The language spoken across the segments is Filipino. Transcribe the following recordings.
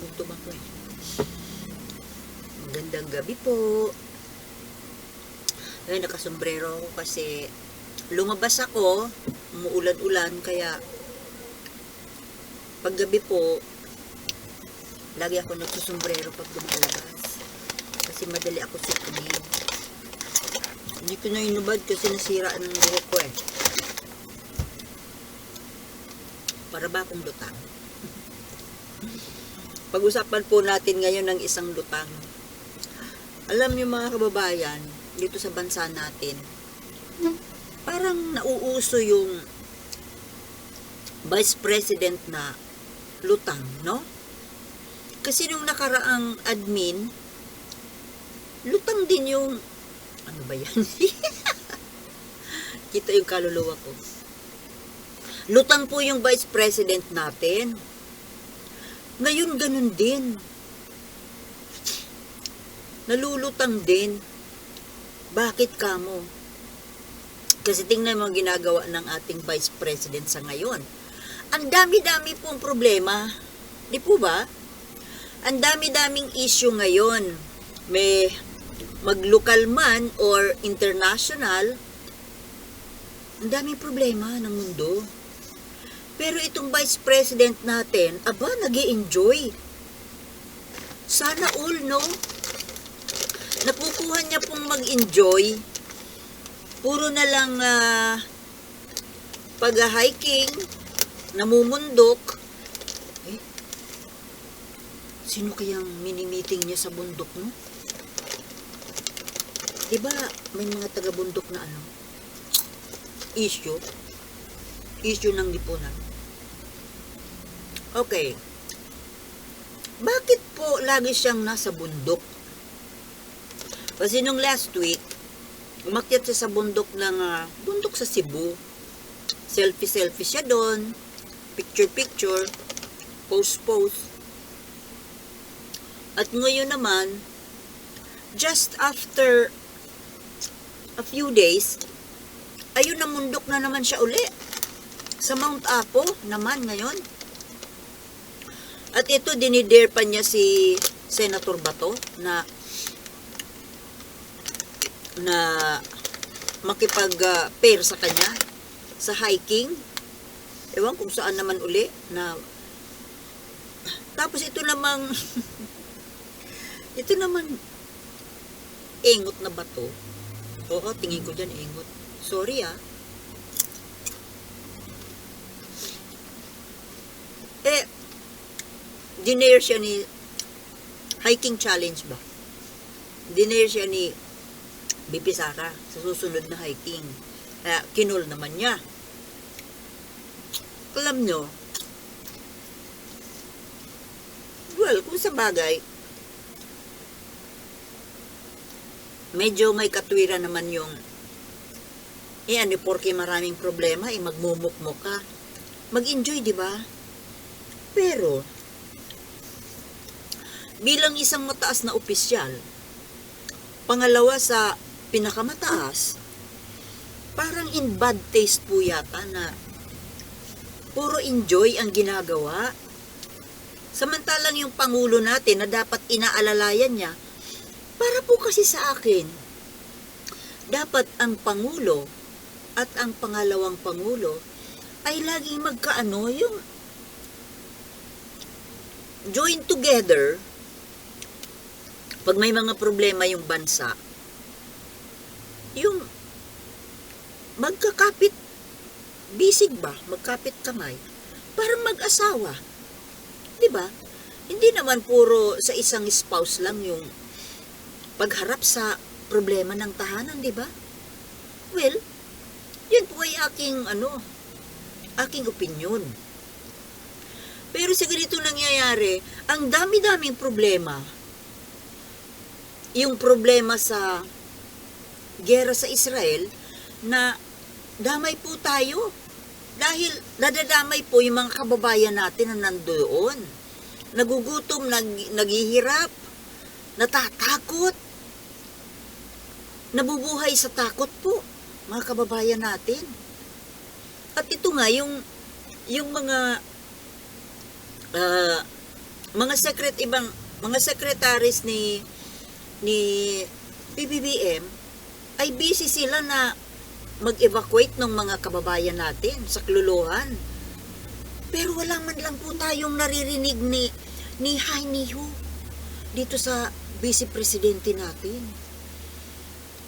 Nagutom ako eh. Magandang gabi po. Ay, nakasombrero ako kasi lumabas ako, umuulan-ulan, kaya paggabi po, lagi ako nagsusombrero pag lumalabas. Kasi madali ako sikunin. Hindi ko na inubad kasi nasira ng buhok ko eh. Para ba akong lutang? Pag-usapan po natin ngayon ng isang lutang. Alam niyo mga kababayan, dito sa bansa natin, parang nauuso yung vice president na lutang, no? Kasi nung nakaraang admin, lutang din yung, ano ba yan? Kita yung kaluluwa ko. Lutang po yung vice president natin. Ngayon ganun din. Nalulutang din. Bakit kamo? Kasi tingnan mo ang ginagawa ng ating vice president sa ngayon. Ang dami-dami pong problema. Di po ba? Ang dami-daming issue ngayon. May mag-local man or international, ang daming problema ng mundo. Pero itong vice president natin, aba, nag-i-enjoy. Sana all, no? Nakukuha niya pong mag-enjoy. Puro na lang pag-hiking, namumundok. Eh, sino kayang mini-meeting niya sa bundok, no? Diba, may mga taga-bundok na ano? Issue ng lipunan. Okay. Bakit po lagi siyang nasa bundok? Kasi nung last week, umakyat siya sa bundok ng bundok sa Cebu. Selfie siya doon. Picture, post. At ngayon naman, just after a few days, ayun, namundok na naman siya uli. Sa Mount Apo naman ngayon. At ito, dinidare pa niya si Senator Bato na makipag-pair sa kanya sa hiking. Ewan kung saan naman uli na. Tapos ito namang ingot na bato. Oo, tingin ko dyan ingot. Sorry dinare siya ni hiking challenge ba? Dinare siya ni BP Sara sa susunod na hiking. Kaya kinol naman niya. Alam nyo, well, kung sa bagay, medyo may katwiran naman yung porke maraming problema, magmumukmok ka. Mag-enjoy, di ba? Pero, bilang isang mataas na opisyal, pangalawa sa pinakamataas, parang in bad taste po yata na puro enjoy ang ginagawa. Samantalang yung Pangulo natin na dapat inaalalayan niya, para po kasi sa akin, dapat ang Pangulo at ang pangalawang Pangulo ay laging magkaano, yung join together. Pag may mga problema yung bansa, yung magkakapit bisig ba, magkapit kamay, para mag-asawa. Diba? Hindi naman puro sa isang spouse lang yung pagharap sa problema ng tahanan, diba? Well, yun po ay aking opinion. Pero sa ganito nangyayari, ang dami-daming problema. Yung problema sa giyera sa Israel, na damay po tayo. Dahil nadadamay po yung mga kababayan natin na nandoon. Nagugutom, naghihirap, natatakot, nabubuhay sa takot po, mga kababayan natin. At ito nga, yung mga mga secretaries ni PBBM ay busy sila na mag-evacuate ng mga kababayan natin sa kluluhan. Pero wala man lang po tayong naririnig ni Heini Hu dito sa vice presidente natin.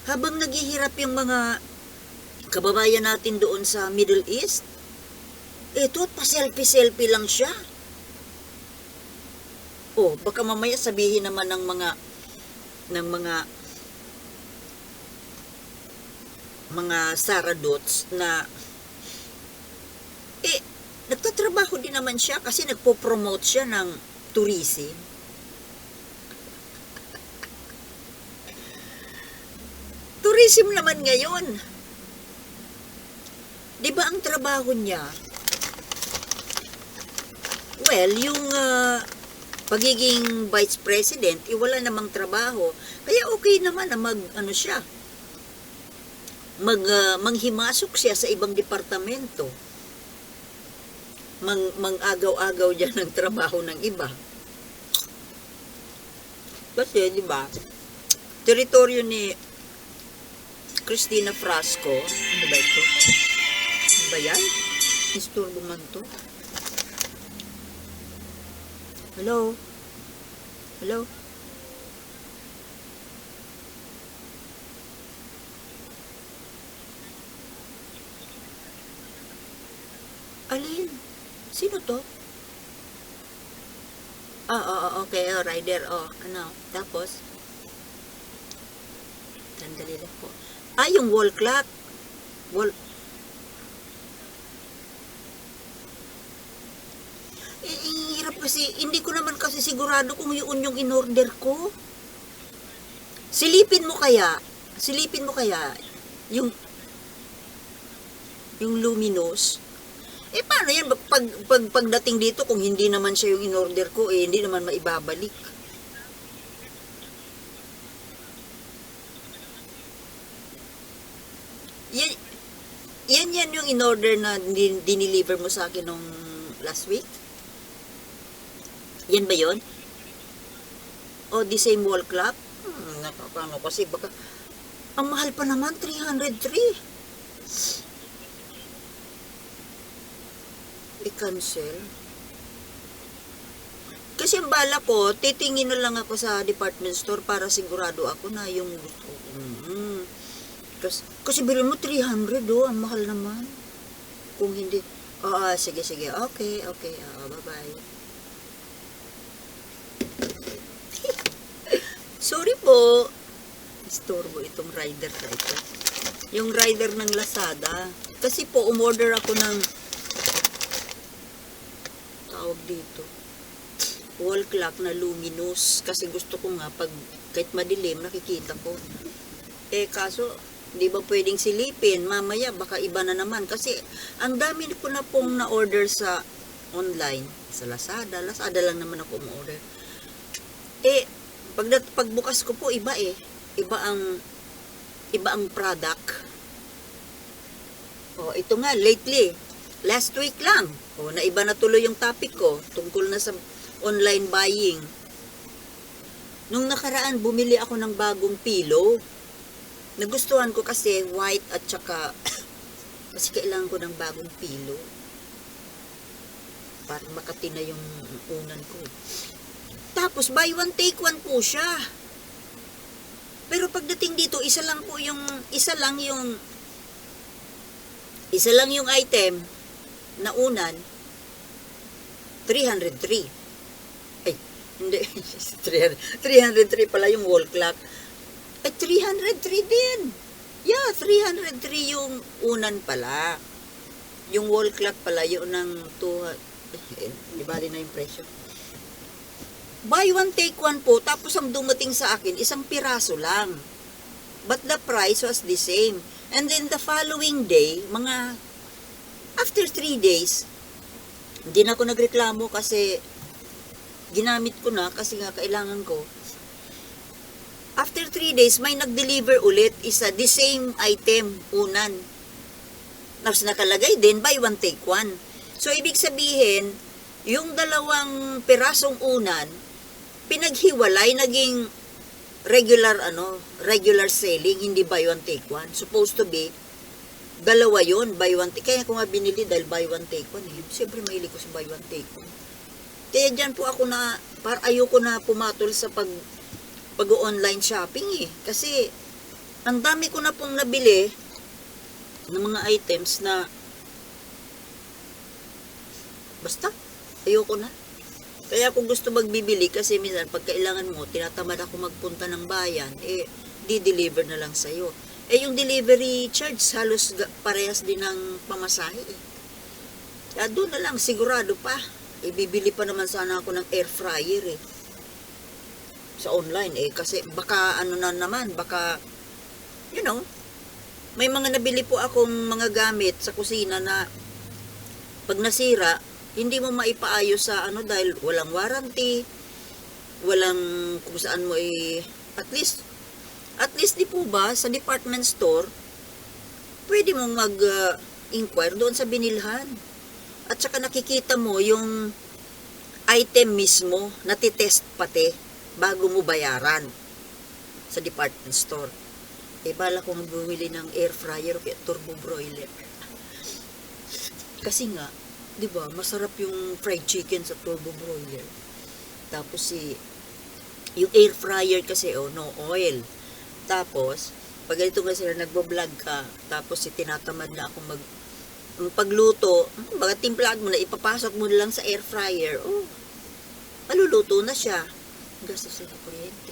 Habang naghihirap yung mga kababayan natin doon sa Middle East, eto, pa-selfie-selfie lang siya. Oh, baka mamaya sabihin naman ng mga saradots na nagtatrabaho din naman siya kasi nagpo-promote siya ng tourism. Tourism naman ngayon. 'Di ba ang trabaho niya? Well, yung pagiging vice president, wala namang trabaho. Kaya okay naman na manghimasok siya sa ibang departamento. Mang-agaw-agaw dyan ng trabaho ng iba. Kasi, di ba, teritoryo ni Cristina Frasco, ano ba ito? Ano ba yan? Isturbo man to. Hello? Hello? Alin? Sino to? Okay, rider, ano, tapos? Sandali lang po. Yung wall clock. Hirap kasi, hindi ko naman kasi sigurado kung yun yung in-order ko. Silipin mo kaya yung luminous. Paano yan? Pagdating dito, kung hindi naman siya yung in-order ko, hindi naman maibabalik. Yan yung in-order na dineliver mo sa akin nung last week? Yan ba yun? O, the same wall clock? Nakakano kasi baka, ang mahal pa naman, 303. I-cancel. Kasi ang bala ko, titingin na lang ako sa department store para sigurado ako na yung gusto ko. Kasi bilhin mo 300 ang mahal naman. Kung hindi, sige, okay, bye-bye. Sorry po. Istorbo itong rider na ito. Yung rider ng Lazada. Kasi po, umorder ako ng tawag dito, wall clock na luminous. Kasi gusto ko nga, kahit madilim, nakikita ko. Kaso, di ba pwedeng silipin? Mamaya, baka iba na naman. Kasi, ang dami ko na pong na-order sa online. Sa Lazada. Lazada lang naman ako umorder. Pagbukas ko po, iba Iba ang product. Ito nga, lately. Last week lang. Naiba na tuloy yung topic ko tungkol na sa online buying. Nung nakaraan, bumili ako ng bagong pillow. Nagustuhan ko kasi white at saka kasi kailangan ko ng bagong pillow. Para makati na yung unan ko. Tapos, buy one, take one po siya. Pero pagdating dito, isa lang yung item na unan, 303. Hindi. 303 pala yung wall clock. 303 din. Yeah, 303 yung unan pala. Yung wall clock pala, yung ng 200. Di bali na yung presyo. Buy one, take one po. Tapos ang dumating sa akin, isang piraso lang. But the price was the same. And then the following day, after 3 days, hindi na ako nagreklamo kasi ginamit ko na kasi nga kailangan ko. After 3 days, may nag-deliver ulit the same item, unan. Tapos nakalagay din, buy one, take one. So, ibig sabihin, Yung dalawang pirasong unan, pinaghiwalay, naging regular selling, hindi buy one take one. Supposed to be, dalawa yon, buy one take. Kaya ko nga binili dahil buy one take one eh. Siyempre mahilig ko sa buy one take one. Kaya dyan po ako na, ayoko na pumatol sa pag-online shopping eh. Kasi, ang dami ko na pong nabili ng mga items na basta, ayoko na. Kaya kung gusto magbibili, kasi minsan pag kailangan mo, tinatamad ako magpunta ng bayan, di-deliver na lang sa'yo. Yung delivery charge, halos parehas din ng pamasahe eh. Kaya doon na lang, sigurado pa. Bibili pa naman sana ako ng air fryer eh. Sa online eh. Kasi baka baka, may mga nabili po akong mga gamit sa kusina na pag nasira, hindi mo maipaayos sa dahil walang warranty, walang kung saan mo at least di po ba sa department store pwede mong mag-inquire doon sa binilhan. At saka nakikita mo yung item mismo, natitest pati bago mo bayaran sa department store. Bala kong bumili ng air fryer o turbo broiler. Kasi nga, di ba, masarap yung fried chicken sa turbo broiler. Tapos yung air fryer kasi, no oil. Tapos, pag ganito kasi nagbo-vlog ka, tapos tinatamad na akong pagluto, baga timplahan mo na, ipapasok mo lang sa air fryer, maluluto na siya. Gastos sa kuryente.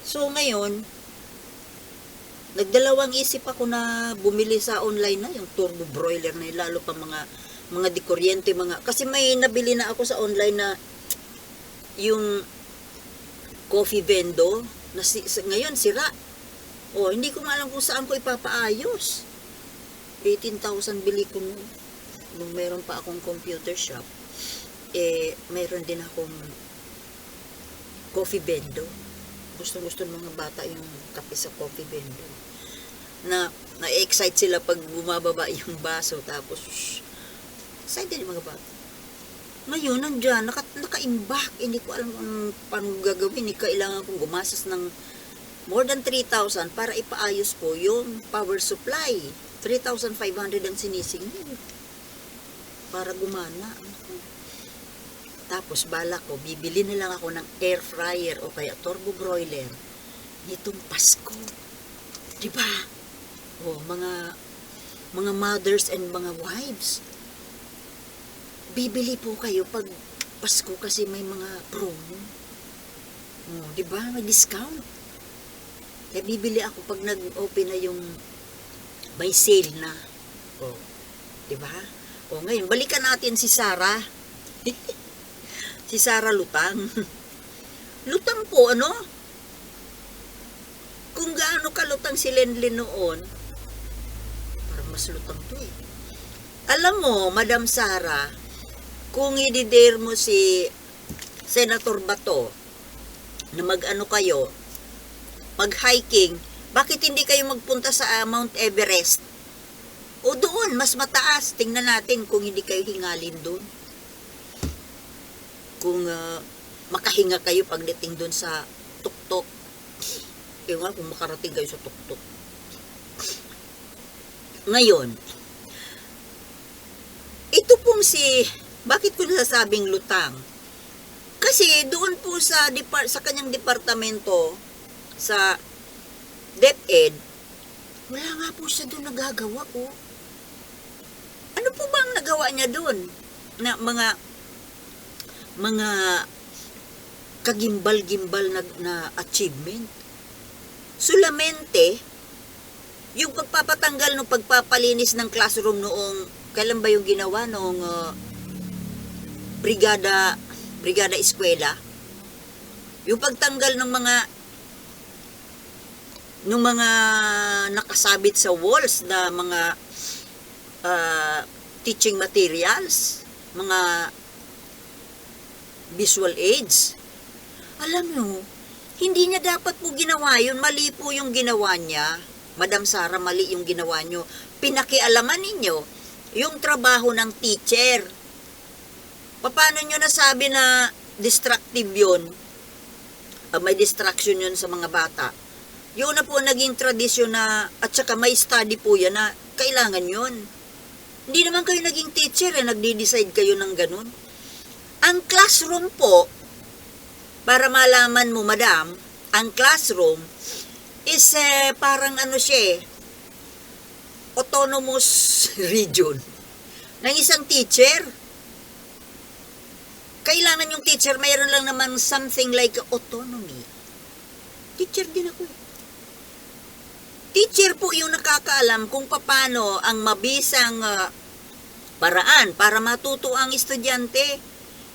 So, ngayon, nagdalawang isip ako na bumili sa online na yung turbo broiler na lalo pa mga dikuryente, kasi may nabili na ako sa online na yung coffee vendo na ngayon sira. Hindi ko alam kung saan ko ipapaayos. 18,000 bili ko nung meron pa akong computer shop. Meron din akong coffee bendo. Gusto ng mga bata yung kape sa coffee bendo. Na-excite sila pag bumababa yung baso. Tapos, excited yung mga bata. Ngayon, nandiyan, naka-imbak. Hindi ko alam kung paano gagawin. Kailangan kong gumastos ng more than 3,000 para ipaayos ko yung power supply. 3,500 ang sinisingil para gumana. Tapos bala ko, bibili na lang ako ng air fryer o kaya turbo broiler nitong Pasko. Diba? Mga mothers and mga wives, bibili po kayo pag Pasko kasi may mga promo. Diba? May discount. Kaya bibili ako pag nag-open na yung may sale na. Diba? Ngayon, balikan natin si Sarah. Si Sarah Lutang. Lutang po, kung gaano kalutang si Lenlen noon, parang mas lutang to eh. Alam mo, Madam Sarah, kung i-dare mo si Senator Bato na kayo, mag-hiking, bakit hindi kayo magpunta sa Mount Everest? O doon, mas mataas. Tingnan natin kung hindi kayo hingalin doon. Kung makahinga kayo pagdating doon sa tuktok. Kung makarating kayo sa tuktok. Ngayon, ito pong bakit ko nasasabing lutang? Kasi doon po sa kanyang departamento, sa DepEd, wala nga po siya doon nagagawa ko. Ano po ba ang nagawa niya doon? Na mga kagimbal-gimbal na achievement. Solamente, yung pagpapatanggal ng pagpapalinis ng classroom noong, kailan ba yung ginawa noong brigada eskwela? Yung pagtanggal ng mga nakasabit sa walls na mga teaching materials, mga visual aids. Alam nyo, hindi niya dapat po ginawa yun. Mali po yung ginawa niya. Madam Sara, mali yung ginawa nyo. Pinakialaman ninyo yung trabaho ng teacher. Paano nyo nasabi na destructive yun? May distraction yun sa mga bata. Yun na po naging tradisyon na, at saka may study po yan na kailangan yun. Hindi naman kayo naging teacher, nagdi-decide kayo ng ganun. Ang classroom po, para malaman mo, madam, ang classroom is parang ano siya, autonomous region ng isang teacher. Kailangan yung teacher, mayroon lang naman something like autonomy. Teacher din ako. Teacher po yung nakakaalam kung paano ang mabisang paraan para matuto ang estudyante.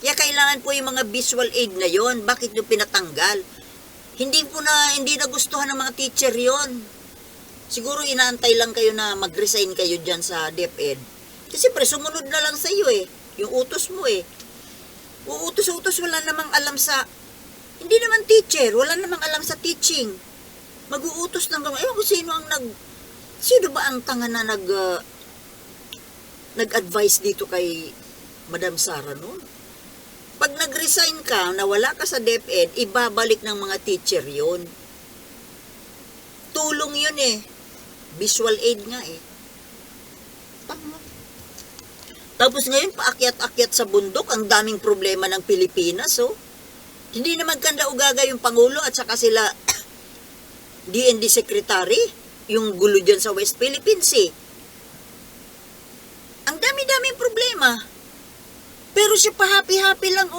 Kaya kailangan po yung mga visual aid na yon. Bakit yung pinatanggal? Hindi nagustuhan ng mga teacher yon. Siguro inaantay lang kayo na mag-resign kayo dyan sa DepEd. Kasi pre, sumunod na lang sa iyo yung utos mo Uutos-utos, wala namang alam sa, hindi naman teacher, wala namang alam sa teaching. Mag-uutos lang, ewan ko sino ba ang tanga na nag-advise dito kay Madam Sara noon? Pag nag-resign ka, nawala ka sa DepEd, ibabalik ng mga teacher yon. Tulong yun visual aid nga Tama. Tapos ngayon, paakyat-akyat sa bundok, ang daming problema ng Pilipinas, Hindi naman kanda ugaga yung Pangulo at saka sila DND Secretary, yung gulo dyan sa West Philippines, Ang dami-daming problema. Pero siya pa happy-happy lang,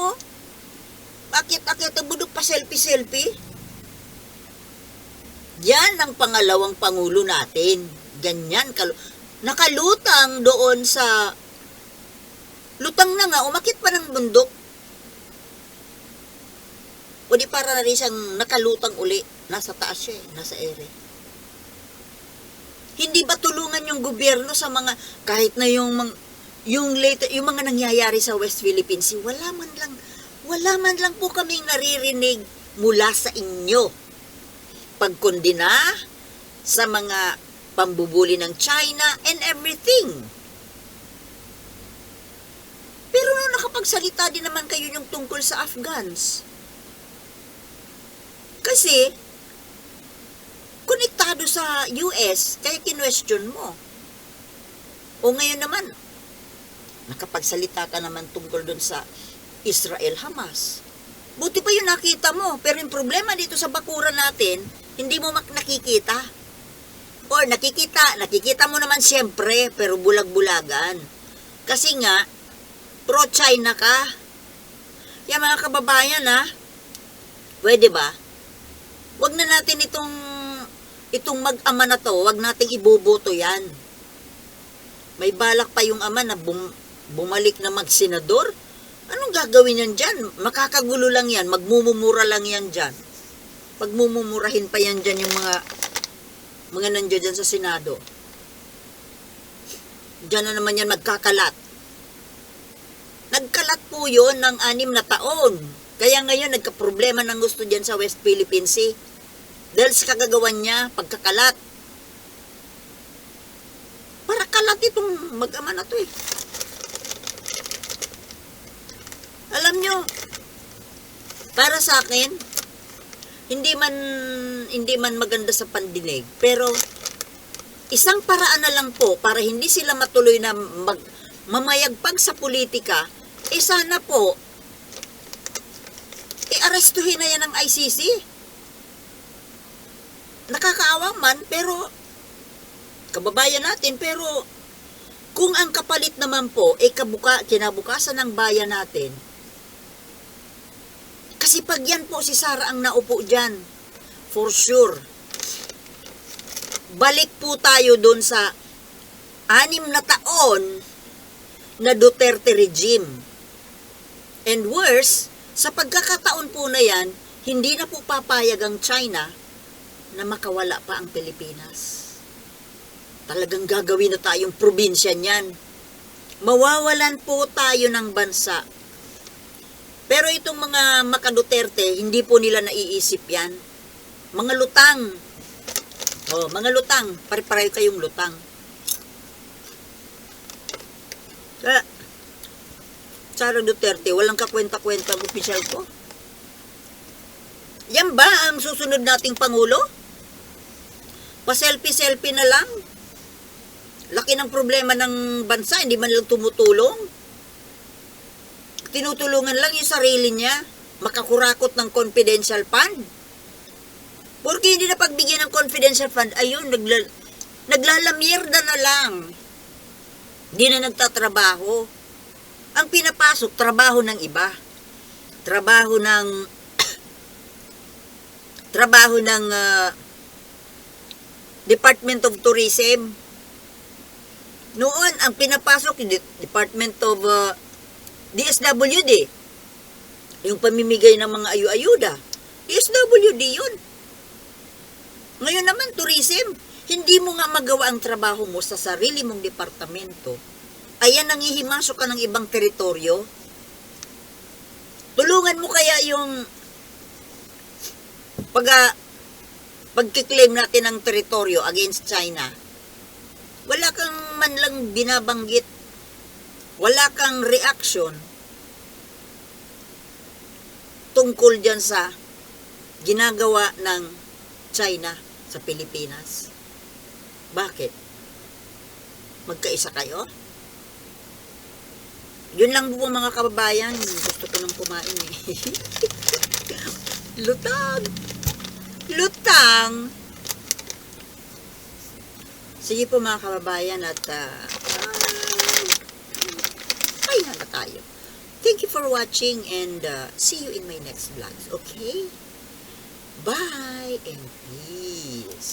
Paakyat-akyat ang bundok, pa selfie-selfie. Yan ang pangalawang Pangulo natin. Ganyan, nakalutang doon sa lutang na nga, umakit pa ng bundok. O di para na rin siyang nakalutang uli. Nasa taas siya nasa ere. Hindi ba tulungan yung gobyerno sa mga, kahit na yung mga nangyayari sa West Philippines, wala man lang po kaming naririnig mula sa inyo. Pagkondina sa mga pambubuli ng China and everything. Pero nakapagsalita din naman kayo yung tungkol sa Afghans. Kasi, konektado sa US, kaya kinwestiyon mo. O ngayon naman, nakapagsalita ka naman tungkol dun sa Israel-Hamas. Buti pa yung nakita mo, pero yung problema dito sa bakuran natin, hindi mo nakikita. Or nakikita mo naman siyempre, pero bulag-bulagan. Kasi nga, pro-China ka. Kaya mga kababayan pwede ba? Wag na natin itong mag-ama na to, wag nating iboboto yan. May balak pa yung ama na bumalik na mag-senador. Anong gagawin yan dyan? Makakagulo lang yan, magmumumura lang yan dyan. Pagmumumurahin pa yan dyan yung mga nandiyan dyan sa Senado. Dyan na naman yan magkakalat. Nagkalat po yun ng 6 na taon. Kaya ngayon nagka-problema ng gusto dyan sa West Philippines dahil sa kagagawan niya, pagkakalat. Para kalat itong mag-ama na to Alam nyo, para sa akin, hindi man maganda sa pandinig, pero isang paraan na lang po para hindi sila matuloy na mamayagpag sa politika, sana po, i-arestuhin na yan ng ICC. Nakakaawa man, pero, kababayan natin, pero, kung ang kapalit naman po, kinabukasan ng bayan natin, kasi pag yan po si Sara ang naupo dyan, for sure, balik po tayo dun sa 6 na taon na Duterte regime. And worse, sa pagkakataon po na yan, hindi na po papayag ang China na makawala pa ang Pilipinas. Talagang gagawin na tayong probinsya niyan. Mawawalan po tayo ng bansa. Pero itong mga maka-Duterte, hindi po nila naiisip yan. Mga lutang. Mga lutang. Pare-pareho kayong lutang. Sara Duterte, walang kakwenta-kwenta ang opisyal ko. Yan ba ang susunod nating Pangulo? Pa-selfie-selfie na lang? Laki ng problema ng bansa, hindi man lang tumutulong. Tinutulungan lang yung sarili niya, makakurakot ng confidential fund. Porque hindi na pagbigyan ng confidential fund, ayun, naglalamierda na lang. Hindi na nagtatrabaho. Ang pinapasok, trabaho ng iba. Trabaho ng Department of Tourism. Noon, ang pinapasok yung Department of DSWD. Yung pamimigay ng mga ayu-ayuda. DSWD yun. Ngayon naman, tourism. Hindi mo nga magawa ang trabaho mo sa sarili mong departamento. Ayan, nangihimasok ka ng ibang teritoryo. Tulungan mo kaya yung pagkiklaim natin ng teritoryo against China. Wala kang man lang binabanggit. Wala kang reaction tungkol dyan sa ginagawa ng China sa Pilipinas. Bakit? Magkaisa kayo? Yun lang po mga kababayan. Gusto ko nang kumain eh. Lutang! Lutang! Sige po mga kababayan at ay na tayo. Thank you for watching and see you in my next vlogs. Okay? Bye and peace!